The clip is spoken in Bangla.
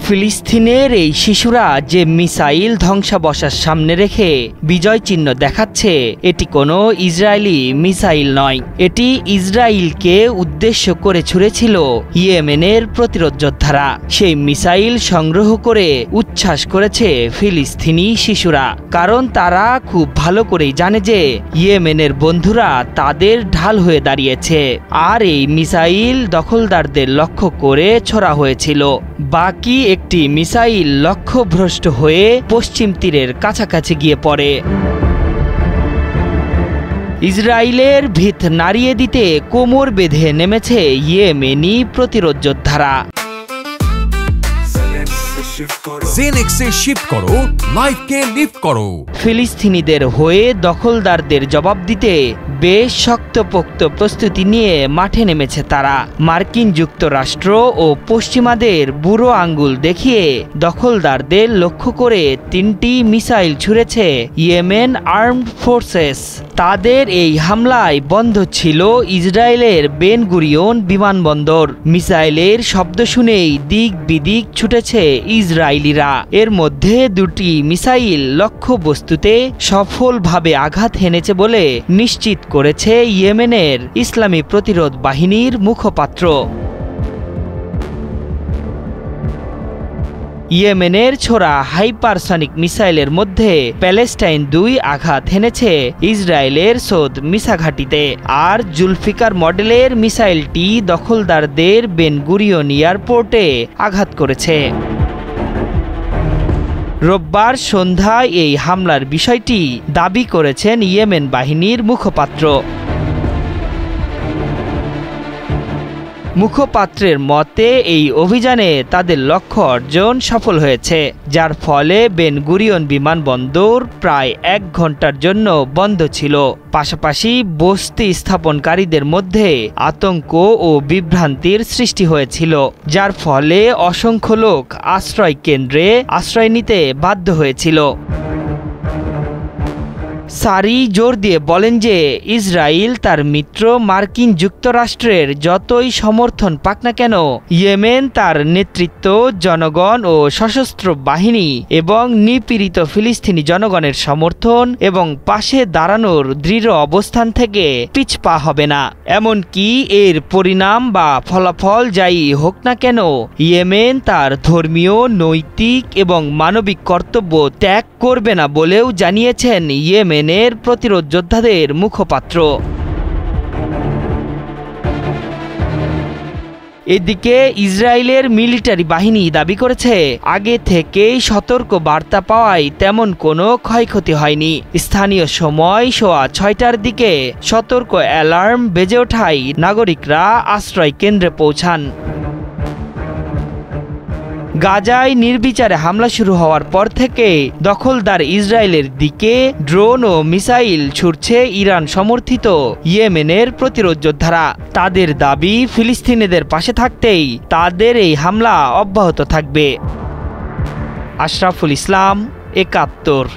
ফিলিস্তিনের এই শিশুরা যে মিসাইল ধ্বংসাবশেষ সামনে রেখে বিজয় চিহ্ন দেখাচ্ছে, এটি কোনো ইসরায়েলি মিসাইল নয়। এটি ইসরায়েলকে উদ্দেশ্য করে ছুড়েছিল ইয়েমেনের প্রতিরোধ যোদ্ধারা। সেই মিসাইল সংগ্রহ করে উচ্ছ্বাস করেছে ফিলিস্তিনি শিশুরা, কারণ তারা খুব ভালো করেই জানে যে ইয়েমেনের বন্ধুরা তাদের ঢাল হয়ে দাঁড়িয়েছে। আর এই মিসাইল দখলদারদের লক্ষ্য করে ছোড়া হয়েছিল। বাকি একটি মিসাইল লক্ষ্যভ্রষ্ট হয়ে পশ্চিম তীরের কাছাকাছি গিয়ে পড়ে। ইসরায়েলের ভিত নাড়িয়ে দিতে কোমর বেঁধে নেমেছে ইয়েমেনি প্রতিরোধ যোদ্ধারা। জেনেক্সে শিফট করো, লাইফকে লিফট করো। ফিলিস্তিনিদের হয়ে দখলদারদের জবাব দিতে বেশ শক্তপোক্ত প্রস্তুতি নিয়ে মাঠে নেমেছে তারা। মার্কিন যুক্তরাষ্ট্র ও পশ্চিমাদের বুড়ো আঙ্গুল দেখিয়ে দখলদারদের লক্ষ্য করে 3টি মিসাইল ছুড়েছে ইয়েমেন আর্মড ফোর্সেস। তাদের এই হামলায় বন্ধ ছিল ইসরায়েলের বেন গুরিয়ন বিমানবন্দর। মিসাইলের শব্দ শুনেই দিক বিদিক ছুটেছে ইসরায়েলিরা। এর মধ্যে 2টি মিসাইল লক্ষ্যবস্তুতে সফলভাবে আঘাত হেনেছে বলে নিশ্চিত করেছে ইয়েমেনের ইসলামী প্রতিরোধ বাহিনীর মুখপাত্র। ইয়েমেনের ছোড়া হাইপারসনিক মিসাইলের মধ্যে প্যালেস্টাইন 2 আঘাত হেনেছে ইসরায়েলের সোদ মিসা ঘাঁটিতে। আর জুলফিকার মডেলের মিসাইলটি দখলদারদের বেন গুরিয়ন এয়ারপোর্টে আঘাত করেছে। রোববার সন্ধ্যায় এই হামলার বিষয়টি দাবি করেছেন ইয়েমেন বাহিনীর মুখপাত্র। মুখপাত্রের মতে এই অভিযানে তাদের লক্ষ্য অর্জন সফল হয়েছে, যার ফলে বেন গুরিয়ন বিমানবন্দর প্রায় 1 ঘন্টার জন্য বন্ধ ছিল। পাশাপাশি বসতি স্থাপনকারীদের মধ্যে আতঙ্ক ও বিভ্রান্তির সৃষ্টি হয়েছিল, যার ফলে অসংখ্য লোক আশ্রয় কেন্দ্রে আশ্রয় নিতে বাধ্য হয়েছিল। সারি জোর দিয়ে বলেন যে ইসরায়েল তার মিত্র মার্কিন যুক্তরাষ্ট্রের যতই সমর্থন পাক না কেন, ইয়েমেন তার নেতৃত্ব, জনগণ ও সশস্ত্র বাহিনী এবং নিপীড়িত ফিলিস্তিনি জনগণের সমর্থন এবং পাশে দাঁড়ানোর দৃঢ় অবস্থান থেকে পিছপা হবে না। এমনকি এর পরিণাম বা ফলাফল যাই হোক না কেন, ইয়েমেন তার ধর্মীয়, নৈতিক এবং মানবিক কর্তব্য ত্যাগ করবে না বলেও জানিয়েছেন ইয়েমেনের প্রতিরোধ যোদ্ধাদের মুখপাত্র। এদিকে ইসরায়েলের মিলিটারি বাহিনী দাবি করেছে, আগে থেকেই সতর্ক বার্তা পাওয়ায় তেমন কোনো ক্ষয়ক্ষতি হয়নি। স্থানীয় সময় সোয়া 6টার দিকে সতর্ক অ্যালার্ম বেজে ওঠায় নাগরিকরা আশ্রয় কেন্দ্রে পৌঁছান। গাজায় নির্বিচারে হামলা শুরু হওয়ার পর থেকে দখলদার ইসরায়েলের দিকে ড্রোন ও মিসাইল ছুড়ছে ইরান সমর্থিত ইয়েমেনের প্রতিরোধ যোদ্ধারা। তাদের দাবি, ফিলিস্তিনিদের পাশে থাকতেই তাদের এই হামলা অব্যাহত থাকবে। আশরাফুল ইসলাম, ৭১।